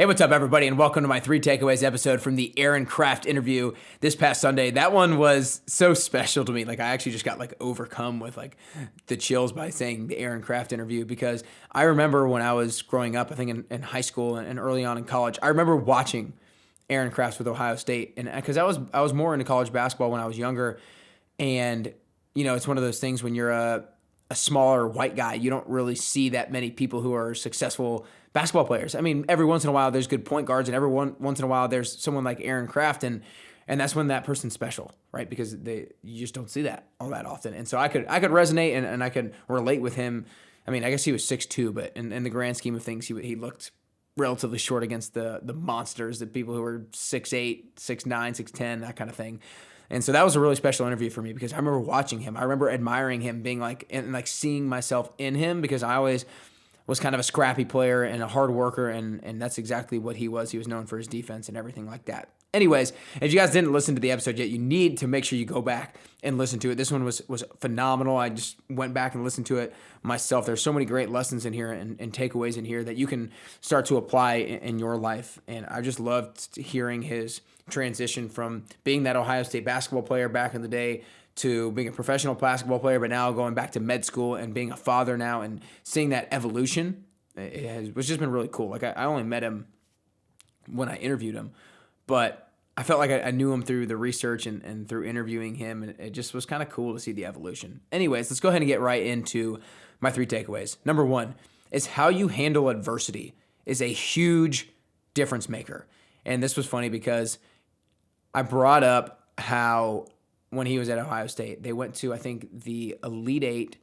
Hey, what's up, everybody, and welcome to my 3 takeaways episode from the Aaron Kraft interview this past Sunday. That one was so special to me. I actually just got overcome with the chills by saying the Aaron Kraft interview, because I remember when I was growing up, I think in high school and early on in college, I remember watching Aaron Kraft with Ohio State, and because I was more into college basketball when I was younger, and it's one of those things when you're a smaller white guy, you don't really see that many people who are successful basketball players. I mean, every once in a while there's good point guards, and once in a while there's someone like Aaron Kraft, and that's when that person's special, right? Because you just don't see that all that often. And so I could resonate and I could relate with him. I mean, I guess he was 6'2", but in the grand scheme of things, he looked relatively short against the monsters, the people who were 6'8", 6'9", 6'10", that kind of thing. And so that was a really special interview for me, because I remember watching him. I remember admiring him, being and seeing myself in him, because I always was kind of a scrappy player and a hard worker, and that's exactly what he was. He was known for his defense and everything like that. Anyways, if you guys didn't listen to the episode yet, you need to make sure you go back and listen to it. This one was phenomenal. I just went back and listened to it myself. There's so many great lessons in here and takeaways in here that you can start to apply in your life. And I just loved hearing his transition from being that Ohio State basketball player back in the day to being a professional basketball player, but now going back to med school and being a father now, and seeing that evolution. It's just been really cool. I only met him when I interviewed him, but I felt like I knew him through the research and through interviewing him, and it just was kind of cool to see the evolution. Anyways, let's go ahead and get right into my 3 takeaways. Number 1 is how you handle adversity is a huge difference maker. And this was funny because I brought up how when he was at Ohio State, they went to, I think, the Elite Eight,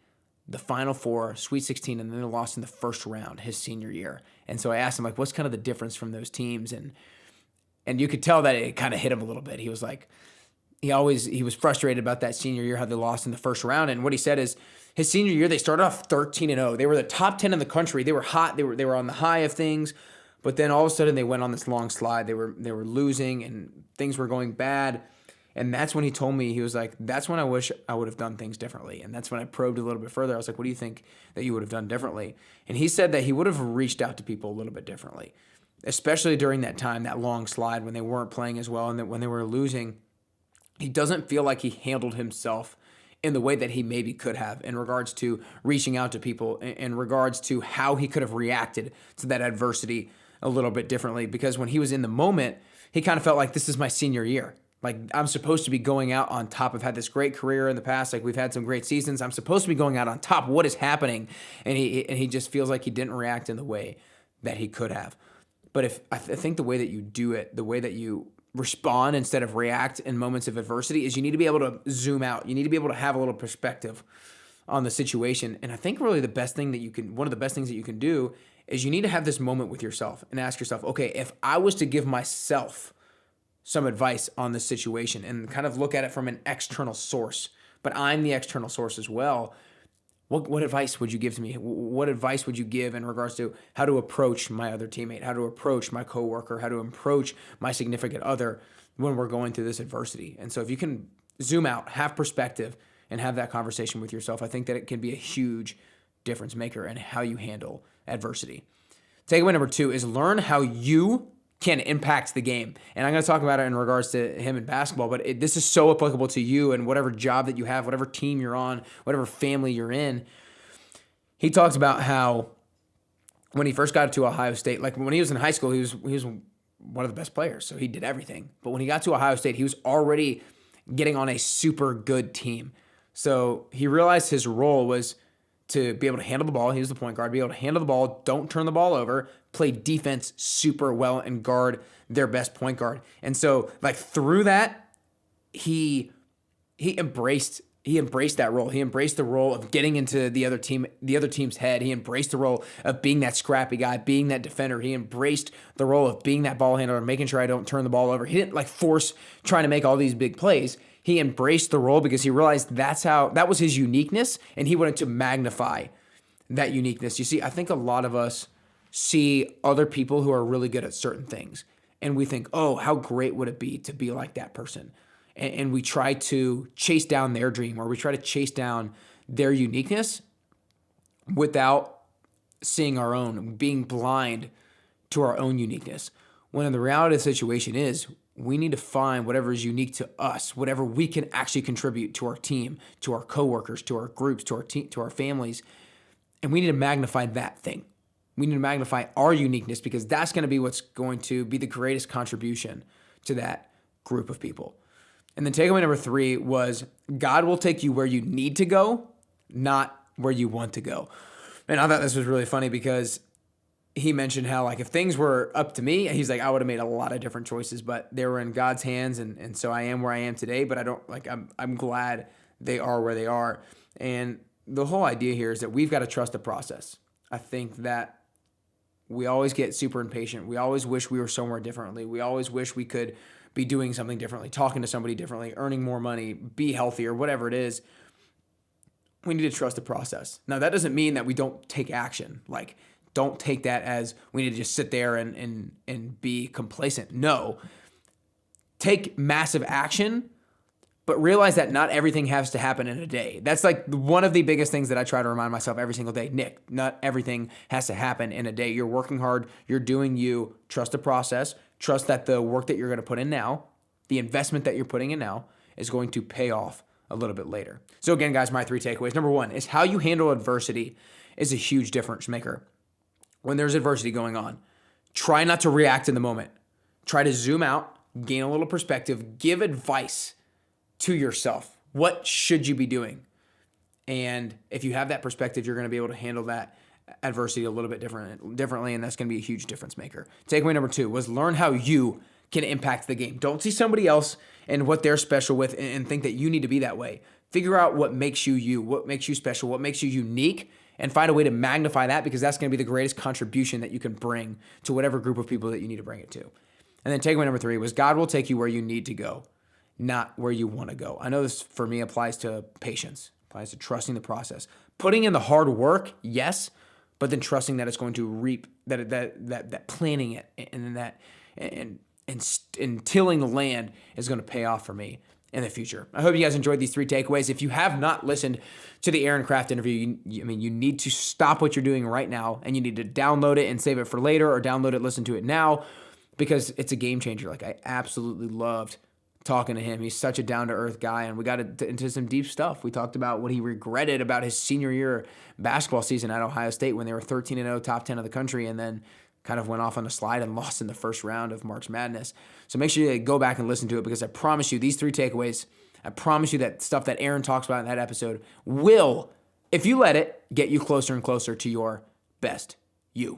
the Final Four, Sweet 16, and then they lost in the first round his senior year. And so I asked him, what's kind of the difference from those teams? And you could tell that it kind of hit him a little bit. He was he was frustrated about that senior year, how they lost in the first round. And what he said is his senior year, they started off 13-0. They were the top 10 in the country. They were hot. They were on the high of things. But then all of a sudden they went on this long slide. They were losing and things were going bad. And that's when he told me, he was like, that's when I wish I would have done things differently. And that's when I probed a little bit further. I was like, what do you think that you would have done differently? And he said that he would have reached out to people a little bit differently, especially during that time, that long slide when they weren't playing as well and that when they were losing. He doesn't feel like he handled himself in the way that he maybe could have in regards to reaching out to people, in regards to how he could have reacted to that adversity a little bit differently. Because when he was in the moment, he kind of felt like, this is my senior year. I'm supposed to be going out on top. I've had this great career in the past. We've had some great seasons. I'm supposed to be going out on top. What is happening? And he just feels like he didn't react in the way that he could have. But I think the way that you do it, the way that you respond instead of react in moments of adversity, is you need to be able to zoom out. You need to be able to have a little perspective on the situation. And I think really one of the best things that you can do is you need to have this moment with yourself and ask yourself, okay, if I was to give myself some advice on this situation and kind of look at it from an external source, but I'm the external source as well, what advice would you give to me? What advice would you give in regards to how to approach my other teammate, how to approach my coworker, how to approach my significant other when we're going through this adversity? And so if you can zoom out, have perspective, and have that conversation with yourself, I think that it can be a huge difference maker in how you handle adversity. Takeaway number 2 is learn how you can impact the game. And I'm going to talk about it in regards to him in basketball, but this is so applicable to you and whatever job that you have, whatever team you're on, whatever family you're in. He talks about how when he first got to Ohio State, when he was in high school, he was one of the best players, so he did everything. But when he got to Ohio State, he was already getting on a super good team. So he realized his role was to be able to handle the ball. He was the point guard, be able to handle the ball, don't turn the ball over, play defense super well, and guard their best point guard. And so through that, he embraced that role. He embraced the role of getting into the other team's head. He embraced the role of being that scrappy guy, being that defender. He embraced the role of being that ball handler, making sure I don't turn the ball over. He didn't force trying to make all these big plays. He embraced the role because he realized that was his uniqueness, and he wanted to magnify that uniqueness. You see, I think a lot of us see other people who are really good at certain things, and we think, oh, how great would it be to be like that person? And we try to chase down their dream, or we try to chase down their uniqueness without seeing our own, being blind to our own uniqueness. When the reality of the situation is, we need to find whatever is unique to us, whatever we can actually contribute to our team, to our coworkers, to our groups, to our team, to our families, and we need to magnify that thing. We need to magnify our uniqueness because that's going to be what's going to be the greatest contribution to that group of people. And then takeaway number 3 was God will take you where you need to go, not where you want to go. And I thought this was really funny because he mentioned how, like, if things were up to me, he's like, I would have made a lot of different choices, but they were in God's hands. And so I am where I am today, but I'm glad they are where they are. And the whole idea here is that we've got to trust the process. I think that we always get super impatient. We always wish we were somewhere differently. We always wish we could be doing something differently, talking to somebody differently, earning more money, be healthier, whatever it is. We need to trust the process. Now, that doesn't mean that we don't take action. Like, don't take that as we need to just sit there and be complacent. No. Take massive action, but realize that not everything has to happen in a day. That's like one of the biggest things that I try to remind myself every single day. Nick, not everything has to happen in a day. You're working hard. You're doing you. Trust the process. Trust that the work that you're going to put in now, the investment that you're putting in now, is going to pay off a little bit later. So again, guys, my 3 takeaways. Number 1 is how you handle adversity is a huge difference maker. When there's adversity going on, try not to react in the moment. Try to zoom out, gain a little perspective, give advice to yourself. What should you be doing? And if you have that perspective, you're going to be able to handle that adversity a little bit differently, and that's going to be a huge difference maker. Takeaway number 2 was learn how you can impact the game. Don't see somebody else and what they're special with and think that you need to be that way. Figure out what makes you you, what makes you special, what makes you unique, and find a way to magnify that because that's going to be the greatest contribution that you can bring to whatever group of people that you need to bring it to. And then takeaway number 3 was God will take you where you need to go, not where you want to go. I know this for me applies to patience, applies to trusting the process. Putting in the hard work, yes, but then trusting that it's going to reap, that planning it and tilling the land is going to pay off for me in the future. I hope you guys enjoyed these 3 takeaways. If you have not listened to the Aaron Kraft interview, you need to stop what you're doing right now and you need to download it and save it for later, or download it, listen to it now, because it's a game changer. Like, I absolutely loved talking to him. He's such a down-to-earth guy, and we got into some deep stuff. We talked about what he regretted about his senior year basketball season at Ohio State when they were 13-0, top 10 of the country, and then kind of went off on a slide and lost in the first round of March Madness. So make sure you go back and listen to it, because I promise you, these 3 takeaways, I promise you that stuff that Aaron talks about in that episode will, if you let it, get you closer and closer to your best you.